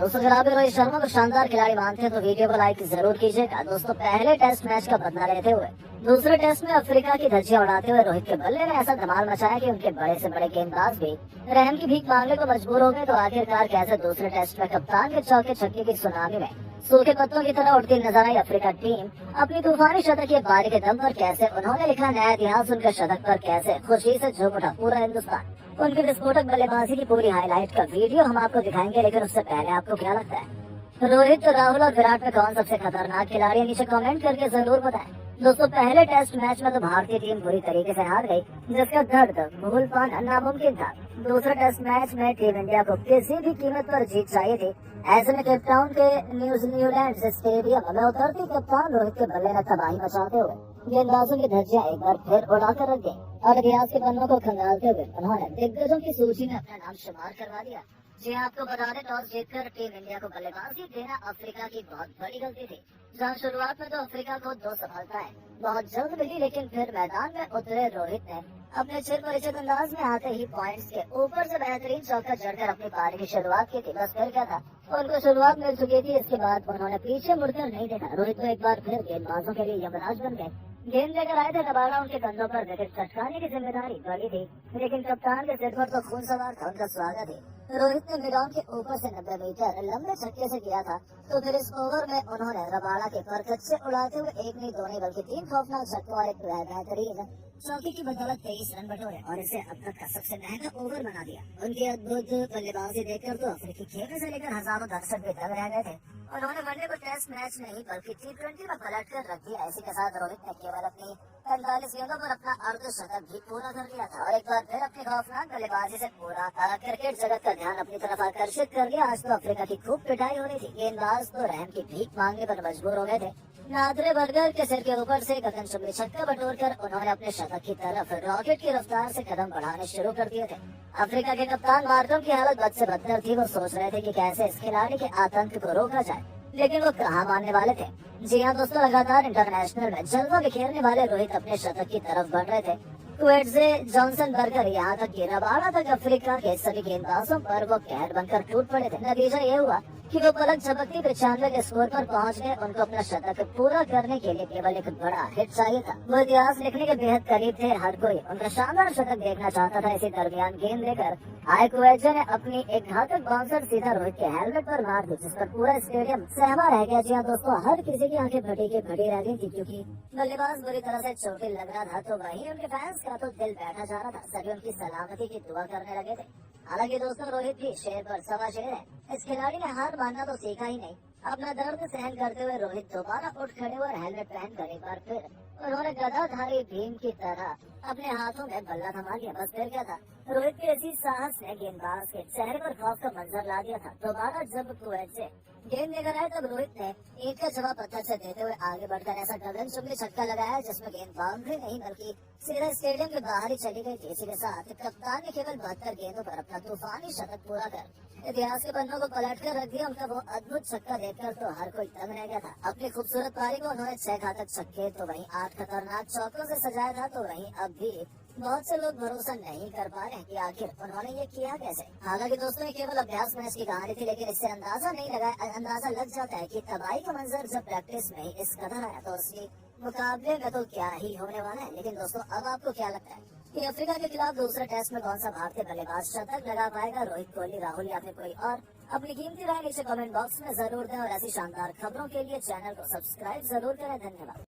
दोस्तों अगर आप रोहित शर्मा को शानदार खिलाड़ी मानते हैं तो वीडियो को लाइक जरूर कीजिएगा। दोस्तों पहले टेस्ट मैच का बदला लेते हुए दूसरे टेस्ट में अफ्रीका की धज्जियां उड़ाते हुए रोहित के बल्ले ने ऐसा धमाल मचाया कि उनके बड़े से बड़े गेंदबाज भी रहम की भीख मांगने को मजबूर हो गए। तो आखिरकार कैसे दूसरे टेस्ट में कप्तान के चौके छक्के की सुनामी में सूखे पत्तों की तरह उड़ती नजर आई अफ्रीका टीम अपनी तूफानी शतकीय पारी के दम पर। कैसे उन्होंने लिखा नया इतिहास, उनके शतक पर कैसे खुशी से झूम उठा पूरा हिंदुस्तान। उनकी विस्फोटक बल्लेबाजी की पूरी हाईलाइट का वीडियो हम आपको दिखाएंगे, लेकिन उससे पहले आपको क्या लगता है रोहित, राहुल और विराट में कौन सबसे खतरनाक खिलाड़ी है? नीचे कमेंट करके जरूर बताएं। दोस्तों पहले टेस्ट मैच में तो भारतीय टीम बुरी तरीके से हार गई, जिसका दर्द भूल पाना नामुमकिन था। दूसरे टेस्ट मैच में टीम इंडिया को किसी भी कीमत पर जीत चाहिए थी। ऐसे में केप टाउन के न्यूजीलैंड स्टेडियम में उतरती कप्तान रोहित के बल्ले ने तबाही मचाते हुए गेंदबाजों की धज्जियां एक बार फिर उड़ाकर रख दी और इतिहास के पन्नों को खंगालते हुए उन्होंने दिग्गजों की सूची में अपना नाम शुमार करवा दिया। जी आपको बता दें, टॉस जीतकर टीम इंडिया को बल्लेबाजी देना अफ्रीका की बहुत बड़ी गलती थी। जहां शुरुआत में तो अफ्रीका को 2 सफलताएं बहुत जल्द मिली, लेकिन फिर मैदान में उतरे रोहित ने अपने चिर परिचित अंदाज में आते ही पॉइंट्स के ऊपर से बेहतरीन चौका जड़कर अपनी पारी की शुरुआत की थी। बस फिर क्या था, उनको शुरुआत मिल चुकी थी। इसके बाद उन्होंने पीछे मुड़कर नहीं देखा। रोहित को एक बार फिर गेंदबाजों के लिए यमराज बन गए। गेंद लेकर आए थे, दबाना उनके कंधों पर विकेट चटकाने की जिम्मेदारी बड़ी थी, लेकिन कप्तान के सिर पर तो खून सवार था उनका स्वागत ही। रोहित ने मिडॉन के ऊपर से 90 मीटर लंबे छक्के से किया था, तो फिर इस ओवर में उन्होंने रबाड़ा के परकच्चे उड़ाते हुए एक नहीं दो नहीं बल्कि 3 खौफनाक छक्कों और एक बेहतरीन चौकी की बदौलत 23 रन बटोरे और इसे अब तक का सबसे महंगा ओवर बना दिया। उनकी अद्भुत बल्लेबाजी देखकर तो अफ्रीकी खेमे से लेकर हजारों दर्शक भी दंग रह गए थे। उन्होंने वनडे को टेस्ट मैच नहीं बल्कि T20 में पलट कर रख दिया। इसी के साथ रोहित ने केवल अपनी 45 गेंदों पर अपना अर्धशतक भी पूरा कर लिया था और एक बार फिर अपनी खौफनाक बल्लेबाजी से पूरा क्रिकेट जगत का ध्यान अपनी तरफ आकर्षित कर लिया। आज तो अफ्रीका की खूब पिटाई हो रही थी। गेंदबाज तो रहम की भीख मांगने पर मजबूर हो गए थे। नादरे बर्गर के सिर के ऊपर से गगनचुंबी छक्का बटोरकर उन्होंने अपने शतक की तरफ रॉकेट की रफ्तार से कदम बढ़ाने शुरू कर दिए थे। अफ्रीका के कप्तान मार्कम की हालत बद से बदतर थी। वो सोच रहे थे कि कैसे इस खिलाड़ी के आतंक को रोका जाए, लेकिन वो कहाँ मानने वाले थे। जी हाँ दोस्तों, लगातार इंटरनेशनल में जलवा बिखेरने वाले रोहित अपने शतक की तरफ बढ़ रहे थे। क्वेट्जे, जॉनसन बर्गर, यहाँ तक कि रबाड़ा तक अफ्रीका के सभी गेंदबाजों पर वो कहर बनकर टूट पड़े थे। नतीजा ये हुआ कि वो पलक झपकती 95 के स्कोर पर पहुंच गए। उनको अपना शतक पूरा करने के लिए केवल एक बड़ा हिट चाहिए था। वो इतिहास लिखने के बेहद करीब थे। हर कोई उनका शानदार शतक देखना चाहता था। इसी दरमियान गेंद लेकर आए क्वेट्जे ने अपनी एक घातक बाउंसर सीधा रोहित के हेलमेट पर मार दी, जिस पर पूरा स्टेडियम सहमा रह गया। जी हाँ दोस्तों, हर किसी की आंखें फटी की फटी रह गई थी, क्योंकि बल्लेबाज बुरी तरह से चोटिल लग रहा था, तो वहीं उनके फैंस का तो दिल बैठा जा रहा था। सभी उनकी सलामती की दुआ करने लगे थे। हालांकि दोस्तों रोहित भी शेर पर सवा शेर है। इस खिलाड़ी ने हार मानना तो सीखा ही नहीं। अपना दर्द सहन करते हुए रोहित दोबारा उठ खड़े हुए और हेलमेट पहनकर एक बार फिर उन्होंने गदाधारी भीम की तरह अपने हाथों में बल्ला थमा लिया। बस फिर क्या था, रोहित के इसी साहस ने गेंदबाज के चेहरे पर खौफ का मंजर ला दिया था। दोबारा जब क्वेट्जे गेंद लेकर आए तब रोहित ने ईंट का जवाब पत्थर से देते हुए आगे बढ़कर ऐसा गगनचुंबी छक्का लगाया जिसमें गेंद बाउंड्री नहीं बल्कि सीधा स्टेडियम के बाहर ही चली गई थी। इसी के साथ कप्तान ने केवल 72 गेंदों पर अपना तूफानी शतक पूरा कर इतिहास के पन्नों को पलट कर रख दिया। उनका वो अद्भुत छक्का देखकर तो हर कोई दंग रह गया था। अपनी खूबसूरत पारी को उन्होंने 6 घातक छक्के तो वहीं 8 खतरनाक चौकों से सजाया था। तो वहीं अब भी बहुत से लोग भरोसा नहीं कर पा रहे कि आखिर उन्होंने ये किया कैसे। हालांकि दोस्तों ये केवल अभ्यास मैच की कहानी थी, लेकिन इससे अंदाजा लग जाता है कि तबाही का मंजर जब प्रैक्टिस में इस कदर आया तो उसके मुकाबले में तो क्या ही होने वाला है। लेकिन दोस्तों अब आपको क्या लगता है कि अफ्रीका के खिलाफ दूसरे टेस्ट में कौन सा भारतीय बल्लेबाज शतक लगा पाएगा? रोहित कोहली, राहुल या फिर कोई और? अपनी कीमती राय नीचे कमेंट बॉक्स में जरूर दें और ऐसी शानदार खबरों के लिए चैनल को सब्सक्राइब जरूर करें। धन्यवाद।